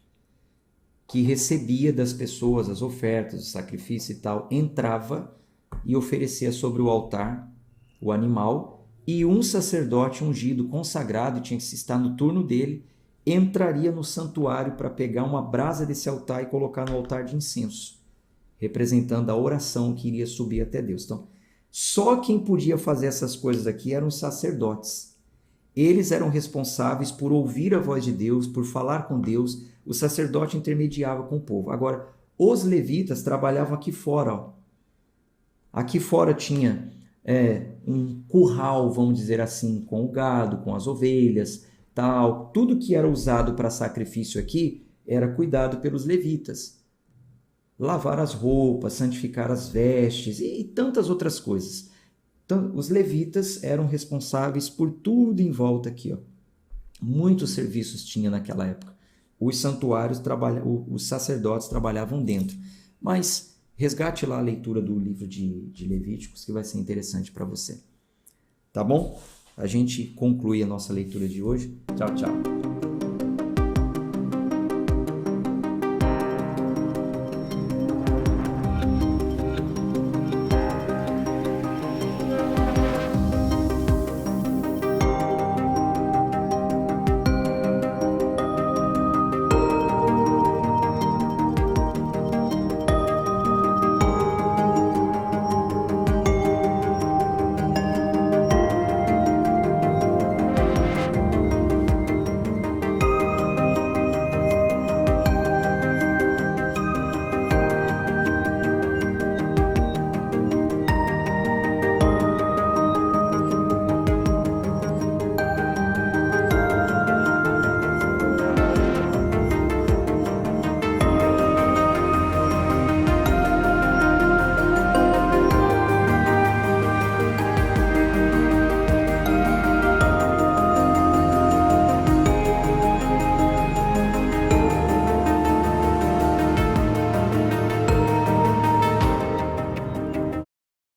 que recebia das pessoas as ofertas, o sacrifício e tal, entrava e oferecia sobre o altar o animal, e um sacerdote ungido, consagrado, tinha que estar no turno dele, entraria no santuário para pegar uma brasa desse altar e colocar no altar de incenso, representando a oração que iria subir até Deus. Então, só quem podia fazer essas coisas aqui eram os sacerdotes. Eles eram responsáveis por ouvir a voz de Deus, por falar com Deus. O sacerdote intermediava com o povo. Agora, os levitas trabalhavam aqui fora. Aqui fora tinha um curral, vamos dizer assim, com o gado, com as ovelhas, tal. Tudo que era usado para sacrifício aqui era cuidado pelos levitas. Lavar as roupas, santificar as vestes e tantas outras coisas. Então, os levitas eram responsáveis por tudo em volta aqui. Muitos serviços tinha naquela época. Os santuários, os sacerdotes trabalhavam dentro. Mas resgate lá a leitura do livro de Levíticos, que vai ser interessante para você. Tá bom? A gente conclui a nossa leitura de hoje. Tchau, tchau.